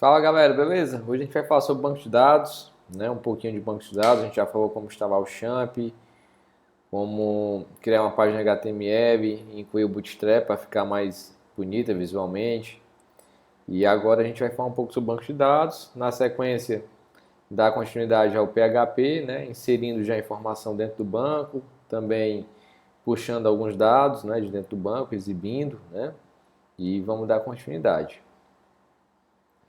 Fala galera, beleza? Hoje a gente vai falar sobre banco de dados, né? Um pouquinho de banco de dados. A gente já falou como instalar o Champ, como criar uma página HTML, incluir o Bootstrap para ficar mais bonita visualmente. E agora a gente vai falar um pouco sobre banco de dados. Na sequência, dar continuidade ao PHP, né? Inserindo já a informação dentro do banco, também puxando alguns dados, né, de dentro do banco, exibindo, né? E vamos dar continuidade.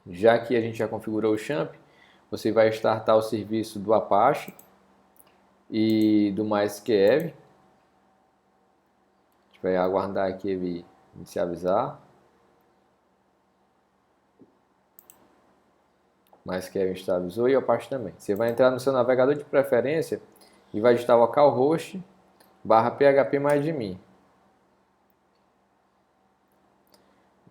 Já que a gente já configurou o Champ, você vai startar o serviço do Apache e do MySQL. A gente vai aguardar aqui ele inicializar. MySQL inicializou e o Apache também. Você vai entrar no seu navegador de preferência e vai digitar localhost /php-admin.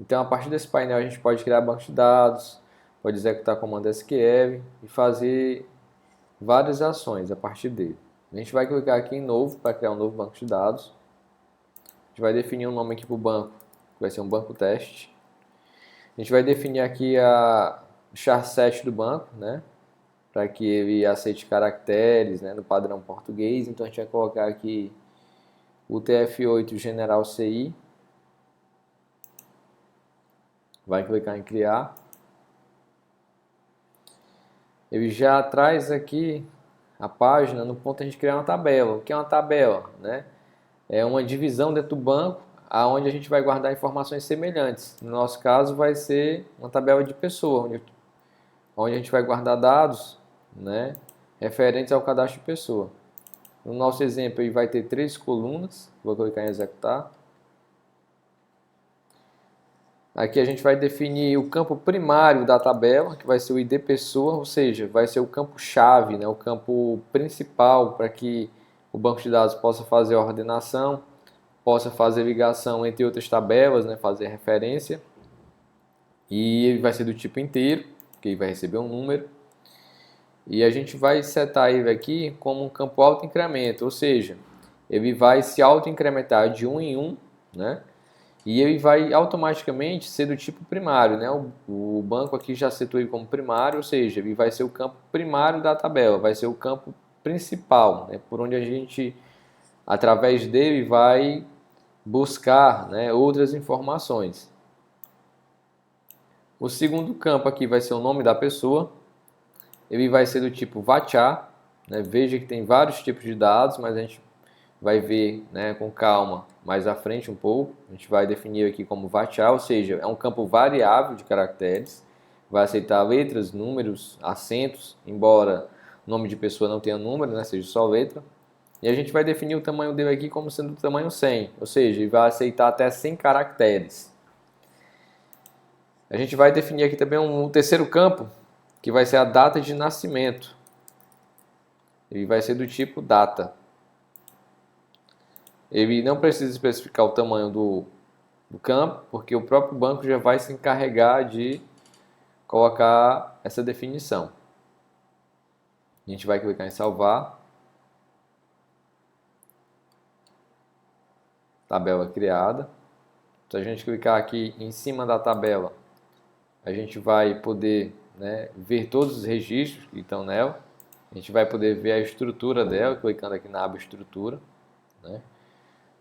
Então, a partir desse painel, a gente pode criar banco de dados, pode executar comando SQL e fazer várias ações a partir dele. A gente vai clicar aqui em novo para criar um novo banco de dados. A gente vai definir um nome aqui para o banco, que vai ser um banco teste. A gente vai definir aqui a char7 do banco, né, para que ele aceite caracteres, né, no padrão português. Então a gente vai colocar aqui o TF8 General CI. Vai clicar em criar. Ele já traz aqui a página no ponto de a gente criar uma tabela. O que é uma tabela, né? É uma divisão dentro do banco, aonde a gente vai guardar informações semelhantes. No nosso caso, vai ser uma tabela de pessoa, onde a gente vai guardar dados, né, referentes ao cadastro de pessoa. No nosso exemplo, ele vai ter 3 colunas. Vou clicar em executar. Aqui a gente vai definir o campo primário da tabela, que vai ser o ID pessoa, ou seja, vai ser o campo-chave, né, o campo principal para que o banco de dados possa fazer a ordenação, possa fazer ligação entre outras tabelas, né, fazer referência. E ele vai ser do tipo inteiro, que ele vai receber um número. E a gente vai setar ele aqui como um campo auto-incremento, ou seja, ele vai se auto-incrementar de 1 em 1, né? E ele vai automaticamente ser do tipo primário, né? O banco aqui já setou ele como primário, ou seja, ele vai ser o campo primário da tabela, vai ser o campo principal, né? Por onde a gente, através dele, vai buscar, né, outras informações. O segundo campo aqui vai ser o nome da pessoa. Ele vai ser do tipo varchar, né? Veja que tem vários tipos de dados, mas a gente vai ver, né, com calma mais à frente um pouco. A gente vai definir aqui como varchar, ou seja, é um campo variável de caracteres. Vai aceitar letras, números, acentos, embora o nome de pessoa não tenha número, né, seja só letra. E a gente vai definir o tamanho dele aqui como sendo do tamanho 100, ou seja, ele vai aceitar até 100 caracteres. A gente vai definir aqui também um terceiro campo, que vai ser a data de nascimento. Ele vai ser do tipo data. Ele não precisa especificar o tamanho do campo, porque o próprio banco já vai se encarregar de colocar essa definição. A gente vai clicar em salvar. Tabela criada. Se a gente clicar aqui em cima da tabela, a gente vai poder, né, ver todos os registros que estão nela. A gente vai poder ver a estrutura dela, clicando aqui na aba estrutura, né?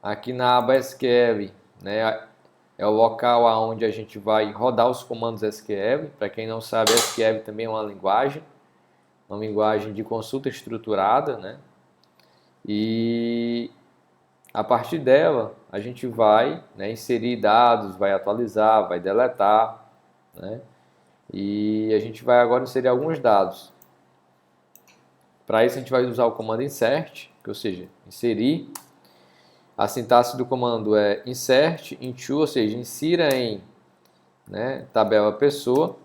Aqui na aba SQL, né, é o local onde a gente vai rodar os comandos SQL. Para quem não sabe, SQL também é uma linguagem de consulta estruturada, né? E a partir dela, a gente vai, né, inserir dados, vai atualizar, vai deletar, né? E a gente vai agora inserir alguns dados. Para isso, a gente vai usar o comando insert, ou seja, inserir. A sintaxe do comando é insert into, ou seja, insira em, né, tabela pessoa.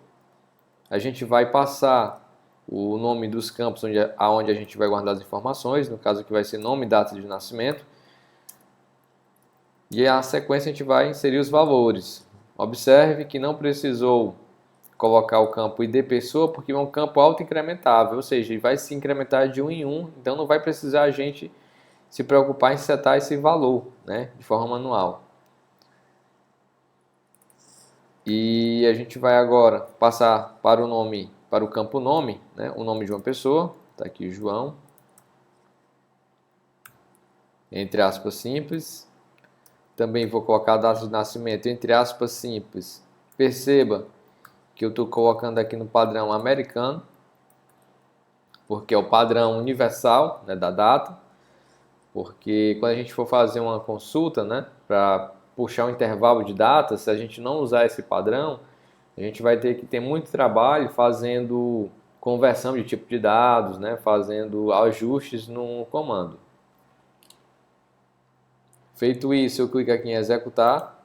A gente vai passar o nome dos campos onde a gente vai guardar as informações, no caso aqui vai ser nome e data de nascimento. E a sequência a gente vai inserir os valores. Observe que não precisou colocar o campo ID pessoa, porque é um campo auto-incrementável, ou seja, ele vai se incrementar de 1 em 1, então não vai precisar a gente se preocupar em setar esse valor, né, de forma manual. E a gente vai agora passar para o nome, para o campo nome, né? O nome de uma pessoa. Está aqui João, entre aspas simples. Também vou colocar a data de nascimento, entre aspas simples. Perceba que eu estou colocando aqui no padrão americano, porque é o padrão universal, né, da data. Porque quando a gente for fazer uma consulta, né, para puxar um intervalo de datas, se a gente não usar esse padrão, a gente vai ter que ter muito trabalho fazendo conversão de tipo de dados, né, fazendo ajustes no comando. Feito isso, eu clico aqui em executar.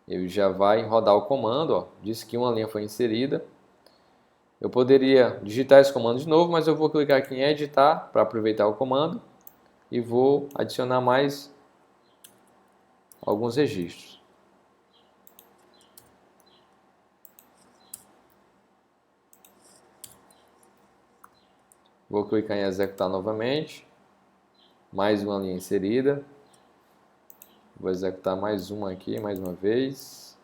Ele já vai rodar o comando, ó, diz que uma linha foi inserida. Eu poderia digitar esse comando de novo, mas eu vou clicar aqui em editar para aproveitar o comando e vou adicionar mais alguns registros. Vou clicar em executar novamente. Mais uma linha inserida. Vou executar mais uma aqui, mais uma vez.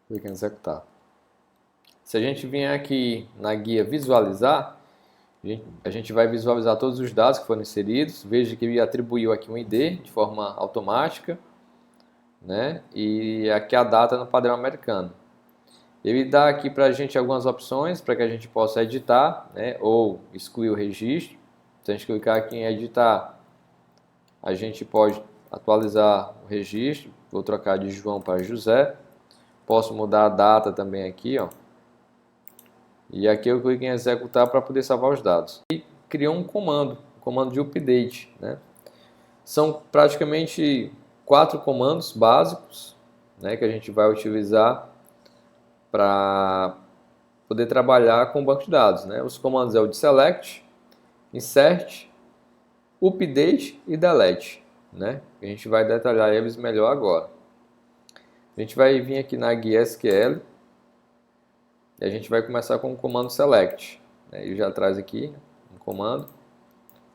Clique em executar. Se a gente vier aqui na guia visualizar, a gente vai visualizar todos os dados que foram inseridos. Veja que ele atribuiu aqui um ID de forma automática, né? E aqui a data no padrão americano. Ele dá aqui para a gente algumas opções para que a gente possa editar, né? Ou excluir o registro. Se a gente clicar aqui em editar, a gente pode atualizar o registro. Vou trocar de João para José. Posso mudar a data também aqui, ó. E aqui eu clico em executar para poder salvar os dados. E criou um comando de update, né? São praticamente 4 comandos básicos, né, que a gente vai utilizar para poder trabalhar com o banco de dados, né? Os comandos é o de select, insert, update e delete, né? A gente vai detalhar eles melhor agora. A gente vai vir aqui na guia SQL e a gente vai começar com o comando select. Ele já traz aqui um comando.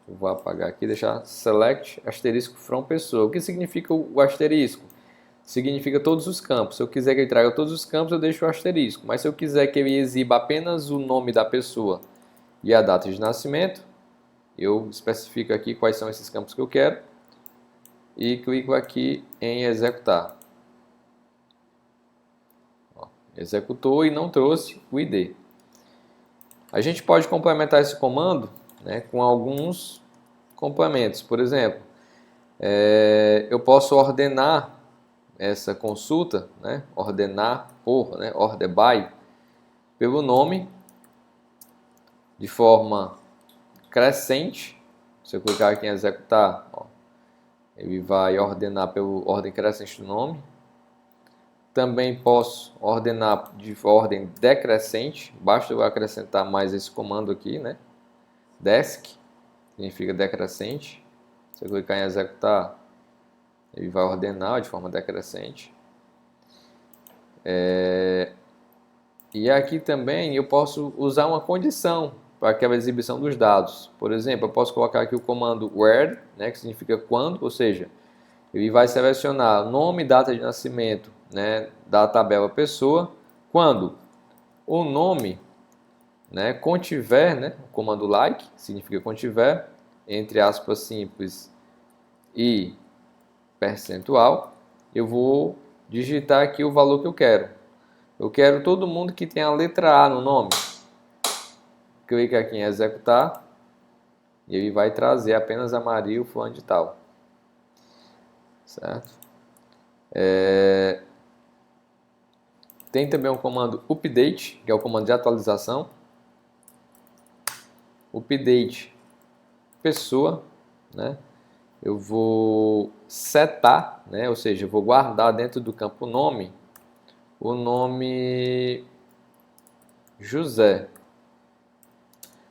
Eu vou apagar aqui, deixar select asterisco from pessoa. O que significa o asterisco? Significa todos os campos. Se eu quiser que ele traga todos os campos, eu deixo o asterisco. Mas se eu quiser que ele exiba apenas o nome da pessoa e a data de nascimento, eu especifico aqui quais são esses campos que eu quero e clico aqui em executar. Executou e não trouxe o ID. A gente pode complementar esse comando, né, com alguns complementos. Por exemplo, eu posso ordenar essa consulta, né, ordenar por, né, order by, pelo nome, de forma crescente. Se eu clicar aqui em executar, ó, ele vai ordenar pela ordem crescente do nome. Também posso ordenar de ordem decrescente, basta eu acrescentar mais esse comando aqui, né? Desc, significa decrescente. Se eu clicar em executar, ele vai ordenar de forma decrescente. E aqui também eu posso usar uma condição para aquela exibição dos dados. Por exemplo, eu posso colocar aqui o comando where, né, que significa quando, ou seja, ele vai selecionar nome e data de nascimento, né, da tabela pessoa, quando o nome, né, contiver, né, o comando like, significa contiver, entre aspas simples e percentual, eu vou digitar aqui o valor que eu quero. Eu quero todo mundo que tenha a letra A no nome. Clica aqui em executar e ele vai trazer apenas a Maria, o fulano de tal. Certo? Tem também um comando update, que é o comando de atualização. Update pessoa, né? Eu vou setar, né? Ou seja, eu vou guardar dentro do campo nome o nome José.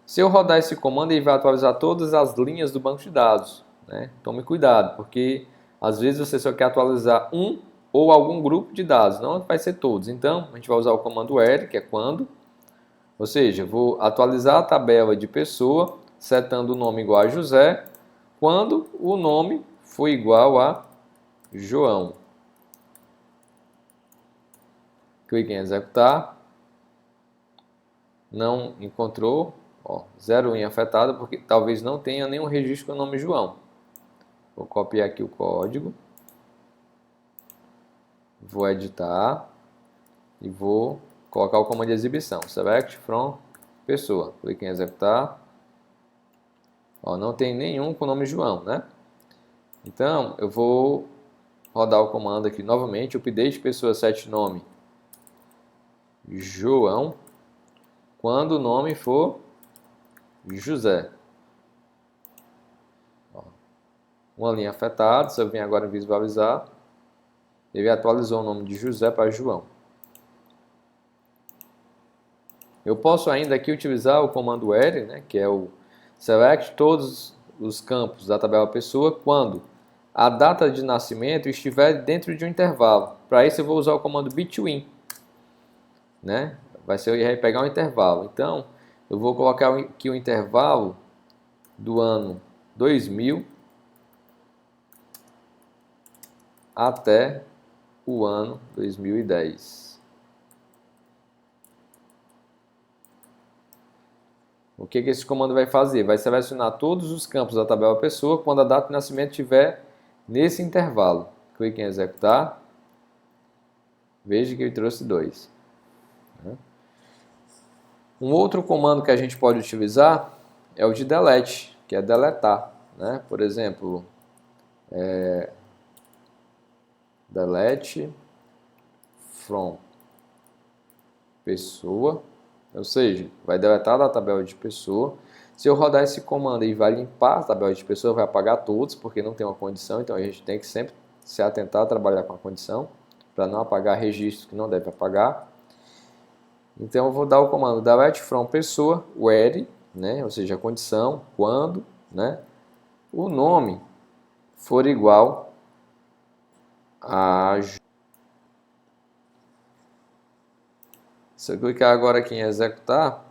Se eu rodar esse comando, ele vai atualizar todas as linhas do banco de dados, né? Tome cuidado, porque às vezes você só quer atualizar um ou algum grupo de dados, não vai ser todos. Então, a gente vai usar o comando where, que é quando, ou seja, vou atualizar a tabela de pessoa, setando o nome igual a José, quando o nome for igual a João. Clique em executar. Não encontrou, ó, zero linha afetada, porque talvez não tenha nenhum registro com o nome João. Vou copiar aqui o código. Vou editar e vou colocar o comando de exibição. Select from pessoa. Clique em executar. Ó, não tem nenhum com o nome João, né? Então, eu vou rodar o comando aqui novamente. Update pessoa set nome João. Quando o nome for José. Ó, uma linha afetada. Se eu vim agora visualizar, ele atualizou o nome de José para João. Eu posso ainda aqui utilizar o comando where, né, que é o select todos os campos da tabela pessoa quando a data de nascimento estiver dentro de um intervalo. Para isso eu vou usar o comando between, né? Vai pegar um intervalo. Então, eu vou colocar aqui o intervalo do ano 2000 até o ano 2010. O que esse comando vai fazer? Vai selecionar todos os campos da tabela pessoa quando a data de nascimento estiver nesse intervalo. Clique em executar. Veja que ele trouxe 2. Um outro comando que a gente pode utilizar é o de delete, que é deletar, né? Por exemplo, delete from pessoa, ou seja, vai deletar da tabela de pessoa. Se eu rodar esse comando e vai limpar a tabela de pessoa, vai apagar todos, porque não tem uma condição, então a gente tem que sempre se atentar a trabalhar com a condição, para não apagar registros que não deve apagar. Então eu vou dar o comando delete from pessoa, where, né, ou seja, a condição, quando, né, o nome for igual a... Se eu clicar agora aqui em executar,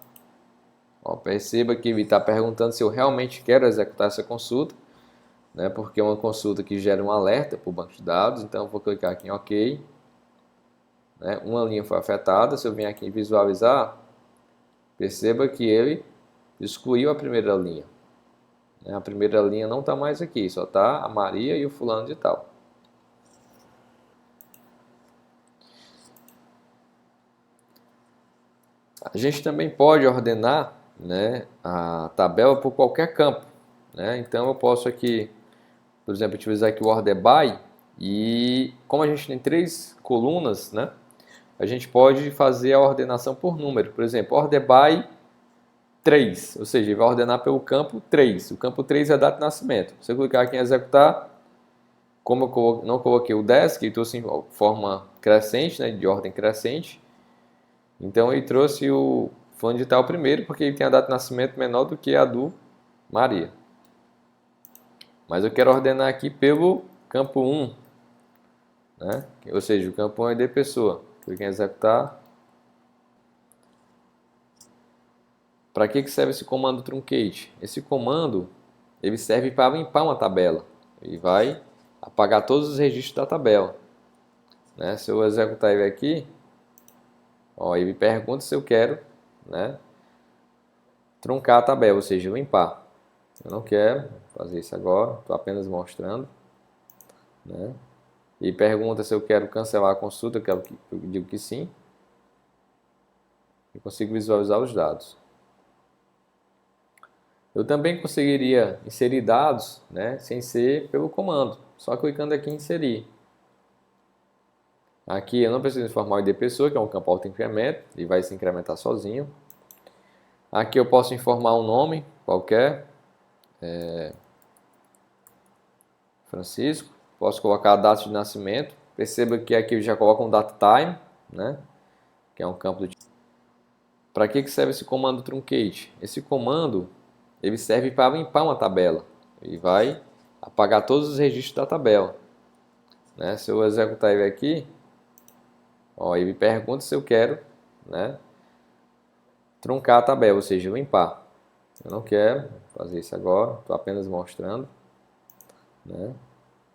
ó, perceba que ele está perguntando se eu realmente quero executar essa consulta, né, porque é uma consulta que gera um alerta para o banco de dados. Então eu vou clicar aqui em OK. Né, uma linha foi afetada. Se eu vier aqui em visualizar, perceba que ele excluiu a primeira linha. A primeira linha não está mais aqui, só está a Maria e o fulano de tal. A gente também pode ordenar, né, a tabela por qualquer campo, né? Então eu posso aqui, por exemplo, utilizar aqui o order by, e como a gente tem 3 colunas, né, a gente pode fazer a ordenação por número. Por exemplo, order by 3, ou seja, ele vai ordenar pelo campo 3. O campo 3 é a data de nascimento. Se eu clicar aqui em executar, como eu não coloquei o 10, que trouxe em forma crescente, né, de ordem crescente, então ele trouxe o fulano de tal primeiro, porque ele tem a data de nascimento menor do que a do Maria. Mas eu quero ordenar aqui pelo campo 1, né? Ou seja, o campo 1 é de pessoa. Clique em executar. Para que serve esse comando truncate? Esse comando ele serve para limpar uma tabela. Ele vai apagar todos os registros da tabela. Né? Se eu executar ele aqui, ó, ele pergunta se eu quero, né, truncar a tabela, ou seja, limpar. Eu não quero fazer isso agora, estou apenas mostrando. Né? E pergunta se eu quero cancelar a consulta, eu digo que sim. E consigo visualizar os dados. Eu também conseguiria inserir dados, né, sem ser pelo comando, só clicando aqui em inserir. Aqui eu não preciso informar o ID pessoa, que é um campo auto-incremento, e vai se incrementar sozinho. Aqui eu posso informar um nome qualquer, Francisco. Posso colocar a data de nascimento. Perceba que aqui eu já coloco um data time, né, que é um campo do tipo. Para que serve esse comando truncate? Esse comando ele serve para limpar uma tabela. Ele vai apagar todos os registros da tabela. né? Se eu executar ele aqui, ó, ele me pergunta se eu quero, né, truncar a tabela, ou seja, limpar. Eu não quero fazer isso agora, estou apenas mostrando, né?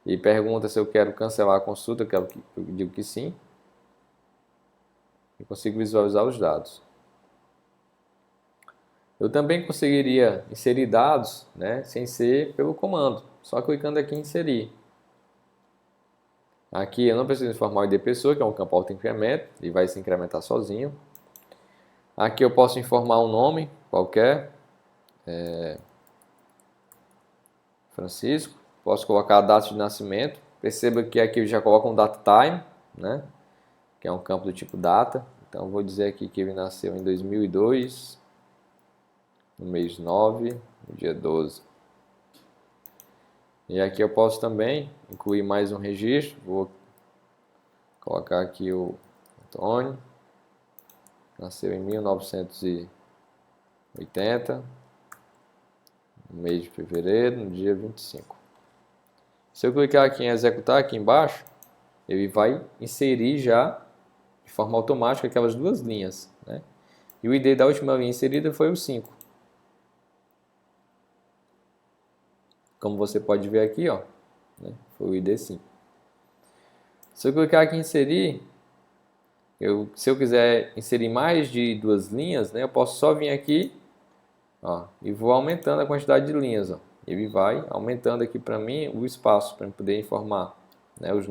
E pergunta se eu quero cancelar a consulta, eu digo que sim. E consigo visualizar os dados. Eu também conseguiria inserir dados, né, sem ser pelo comando, só clicando aqui em inserir. Aqui eu não preciso informar o ID pessoa, que é um campo auto-incremento, e vai se incrementar sozinho. Aqui eu posso informar um nome qualquer, Francisco. Posso colocar a data de nascimento. Perceba que aqui eu já coloco um data time, né, que é um campo do tipo data. Então vou dizer aqui que ele nasceu em 2002, no mês 9, no dia 12. E aqui eu posso também incluir mais um registro. Vou colocar aqui o Antônio, nasceu em 1980, no mês de fevereiro, no dia 25. Se eu clicar aqui em executar, aqui embaixo, ele vai inserir já, de forma automática, aquelas duas linhas, né? E o ID da última linha inserida foi o 5. Como você pode ver aqui, ó, né? Foi o ID 5. Se eu clicar aqui em inserir, se eu quiser inserir mais de duas linhas, né, eu posso só vir aqui, ó, e vou aumentando a quantidade de linhas. Ó. Ele vai aumentando aqui para mim o espaço para poder informar, né, os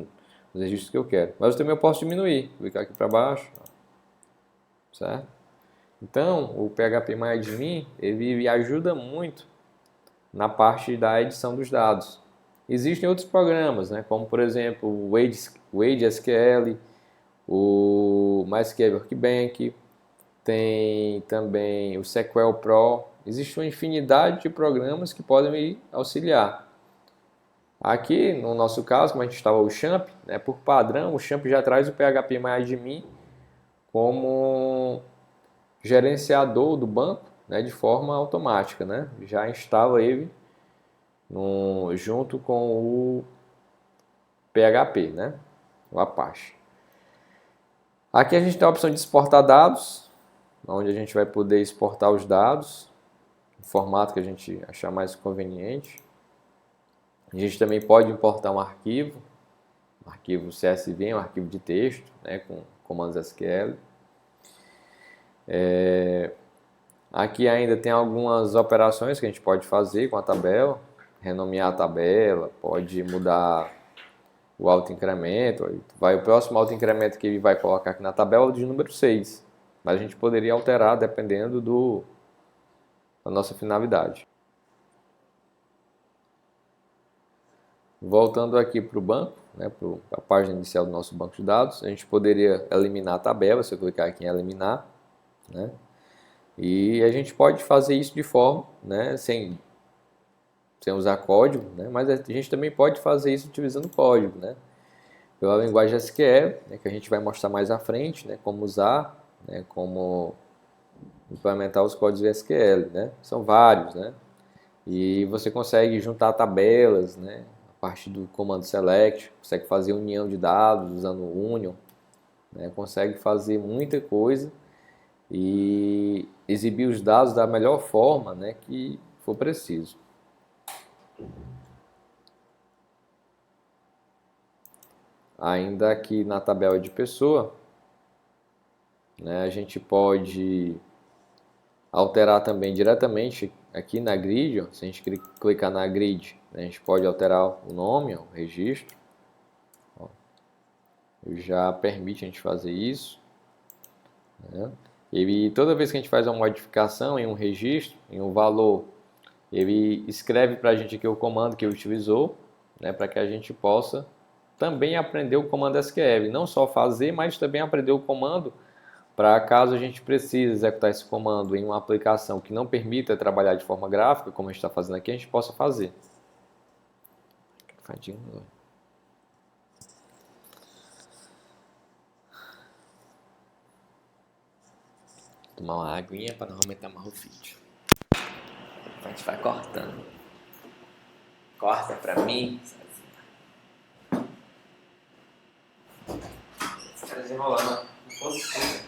registros que eu quero. Mas eu também posso diminuir, clicar aqui para baixo, ó, certo? Então, o PHP MyAdmin, ele ajuda muito na parte da edição dos dados. Existem outros programas, né, como por exemplo o Wade SQL, o MySQL Workbench, tem também o SQL Pro. Existe uma infinidade de programas que podem me auxiliar. Aqui, no nosso caso, como a gente estava o Champ, né, por padrão, o Champ já traz o PHP MyAdmin como gerenciador do banco, né, de forma automática, né? Já instala ele junto com o PHP, né, o Apache. Aqui a gente tem a opção de exportar dados, onde a gente vai poder exportar os dados no formato que a gente achar mais conveniente. A gente também pode importar um arquivo CSV, um arquivo de texto, né, com comandos SQL. Aqui ainda tem algumas operações que a gente pode fazer com a tabela, renomear a tabela, pode mudar o autoincremento. O próximo autoincremento que ele vai colocar aqui na tabela é de número 6, mas a gente poderia alterar dependendo da nossa finalidade. Voltando aqui para o banco, né, para a página inicial do nosso banco de dados, a gente poderia eliminar a tabela, se eu clicar aqui em eliminar, né, e a gente pode fazer isso de forma, né, sem usar código, né, mas a gente também pode fazer isso utilizando código, né, pela linguagem SQL, né, que a gente vai mostrar mais à frente, né, como usar, né, como implementar os códigos SQL, né, são vários, né, e você consegue juntar tabelas, né, a partir do comando select, consegue fazer união de dados usando o union, né, consegue fazer muita coisa e exibir os dados da melhor forma, né, que for preciso. Ainda aqui na tabela de pessoa, né, a gente pode alterar também diretamente aqui na grid. Ó, se a gente clicar na grid, a gente pode alterar o nome, ó, o registro. Ó, já permite a gente fazer isso, né? E toda vez que a gente faz uma modificação em um registro, em um valor, ele escreve para a gente aqui o comando que ele utilizou, né, para que a gente possa também aprender o comando SQL. Não só fazer, mas também aprender o comando para caso a gente precise executar esse comando em uma aplicação que não permita trabalhar de forma gráfica, como a gente está fazendo aqui, a gente possa fazer. Tomar uma aguinha para não aumentar mais o vídeo. A gente vai cortando. Corta para mim. enrolar, não. Não fosse.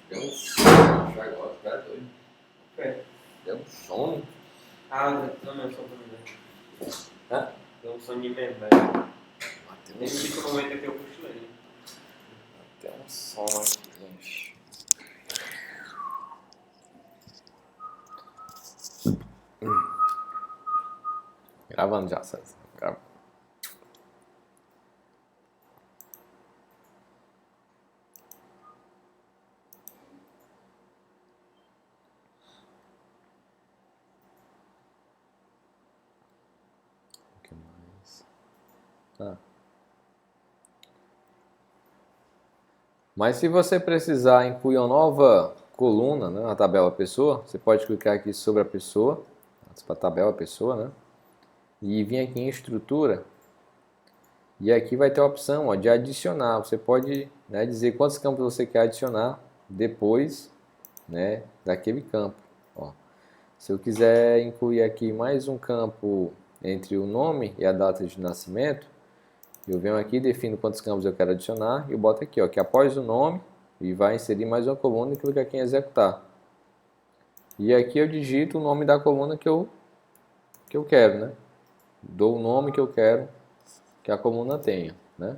Deu um sono já agora, cara doido. É. Deu um sono. Ah, não, não, só pra mim. Hã? Deu um soninho mesmo, velho. Bateu Nem me disse no momento que eu cochilei. um sono aqui, gente. Gravando já, César. Gravando. O que mais? Tá. Mas se você precisar incluir uma nova coluna, né, na tabela pessoa, você pode clicar aqui sobre a pessoa, para a tabela pessoa, né? E vir aqui em estrutura. E aqui vai ter a opção, ó, de adicionar. Você pode, né, dizer quantos campos você quer adicionar depois, né, daquele campo. Ó. Se eu quiser incluir aqui mais um campo entre o nome e a data de nascimento, eu venho aqui, defino quantos campos eu quero adicionar e eu boto aqui, ó, que após o nome, e vai inserir mais uma coluna e clica aqui em executar. E aqui eu digito o nome da coluna que eu quero, né? Dou o nome que eu quero que a coluna tenha, né?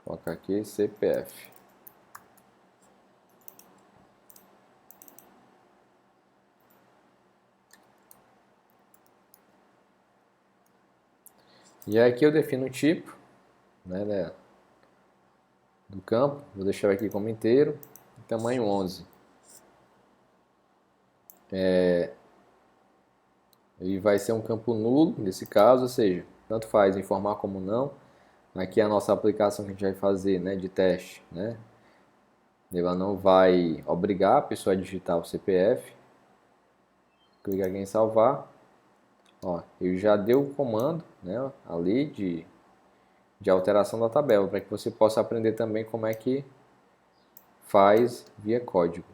Vou colocar aqui CPF. E aqui eu defino o tipo, né, do campo. Vou deixar aqui como inteiro, tamanho 11. Ele vai ser um campo nulo nesse caso, ou seja, tanto faz informar como não. Aqui é a nossa aplicação que a gente vai fazer, né, de teste, né? Ela não vai obrigar a pessoa a digitar o CPF. Clicar aqui em salvar. Ó, eu já dei o comando, né, ali de alteração da tabela, para que você possa aprender também como é que faz via código.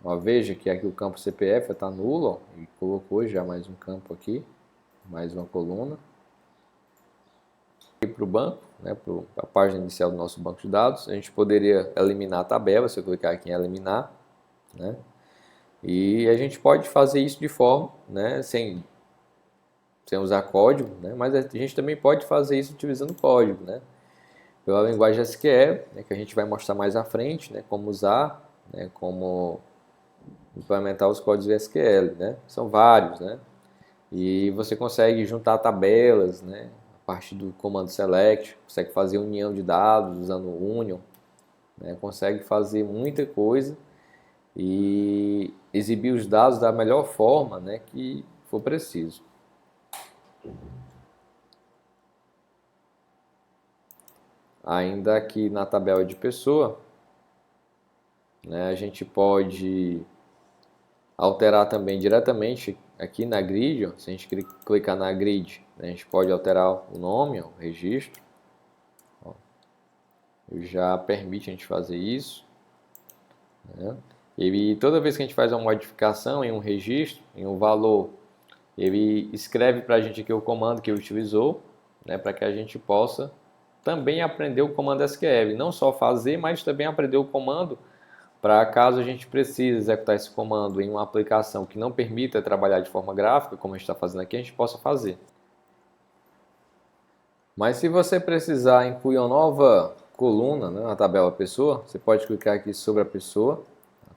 Ó, veja que aqui o campo CPF está nulo, ó, e colocou já mais um campo aqui, mais uma coluna. Para o banco, né, para a página inicial do nosso banco de dados, a gente poderia eliminar a tabela, se eu clicar aqui em eliminar, né, e a gente pode fazer isso de forma, né, sem usar código, né, mas a gente também pode fazer isso utilizando código, né, pela linguagem SQL, né, que a gente vai mostrar mais à frente, né, como usar, né, como implementar os códigos SQL, né, são vários, né, e você consegue juntar tabelas, né, a partir do comando select, consegue fazer união de dados usando o union, né, consegue fazer muita coisa e exibir os dados da melhor forma, né, que for preciso. Ainda aqui na tabela de pessoa, né, a gente pode alterar também diretamente aqui na grid, ó, se a gente clicar na grid, né, a gente pode alterar o nome, ó, o registro. ele já permite a gente fazer isso, né? E toda vez que a gente faz uma modificação em um registro, em um valor, ele escreve para a gente aqui o comando que ele utilizou, né, para que a gente possa também aprender o comando SQL, não só fazer, mas também aprender o comando para caso a gente precise executar esse comando em uma aplicação que não permita trabalhar de forma gráfica, como a gente está fazendo aqui, a gente possa fazer. Mas se você precisar incluir uma nova coluna, né, na tabela pessoa, você pode clicar aqui sobre a pessoa,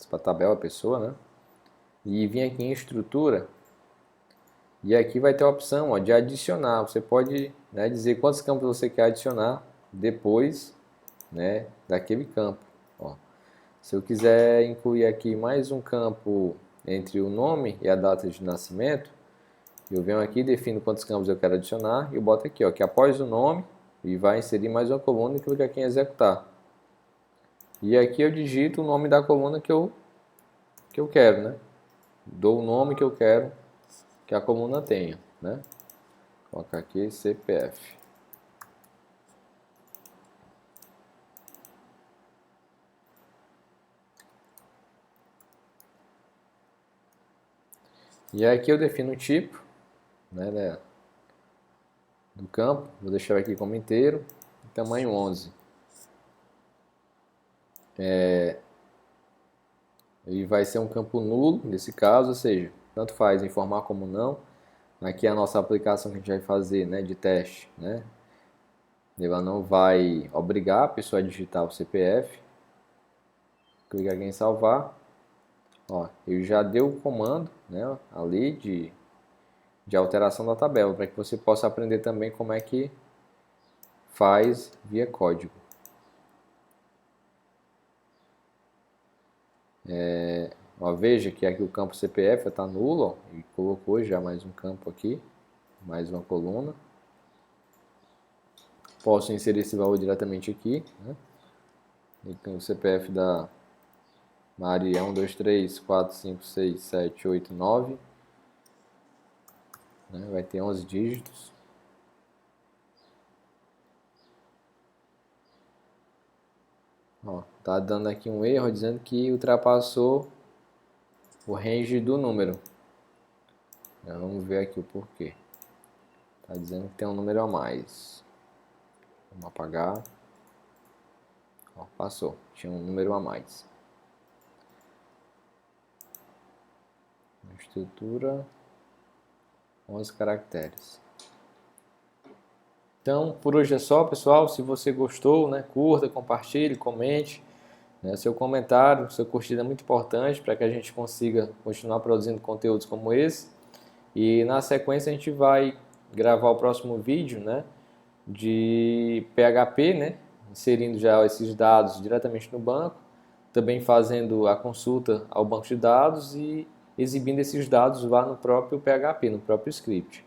para a tabela pessoa, né, e vir aqui em estrutura. E aqui vai ter a opção, ó, de adicionar. Você pode, né, dizer quantos campos você quer adicionar depois, né, daquele campo. Ó. Se eu quiser incluir aqui mais um campo entre o nome e a data de nascimento, eu venho aqui, defino quantos campos eu quero adicionar e eu boto aqui, ó, que após o nome, e vai inserir mais uma coluna e clica aqui em executar. E aqui eu digito o nome da coluna que eu quero, né? Dou o nome que eu quero que a coluna tenha, né? Vou colocar aqui CPF. E aqui eu defino o tipo, né, do campo. Vou deixar aqui como inteiro, tamanho 11. Ele vai ser um campo nulo nesse caso, ou seja, tanto faz informar como não. Aqui é a nossa aplicação que a gente vai fazer, né, de teste, né? Ela não vai obrigar a pessoa a digitar o CPF. Clica aqui em salvar. Ó, eu já dei o comando, né, ali de alteração da tabela, para que você possa aprender também como é que faz via código. Ó, veja que aqui o campo CPF está nulo, ó, e colocou já mais um campo aqui, mais uma coluna. Posso inserir esse valor diretamente aqui, né? E o CPF da Maria 1, 2, 3, 4, 5, 6, 7, 8, 9. Né? Vai ter 11 dígitos. Ó, tá dando aqui um erro dizendo que ultrapassou o range do número. Vamos ver aqui o porquê. Tá dizendo que tem um número a mais. Vamos apagar. Ó, passou. Tinha um número a mais. Estrutura 11 caracteres. Então, por hoje é só, pessoal. Se você gostou, né, curta, compartilhe, comente. Né, seu comentário, sua curtida é muito importante para que a gente consiga continuar produzindo conteúdos como esse. E na sequência a gente vai gravar o próximo vídeo, né, de PHP, né, inserindo já esses dados diretamente no banco, também fazendo a consulta ao banco de dados e exibindo esses dados lá no próprio PHP, no próprio script.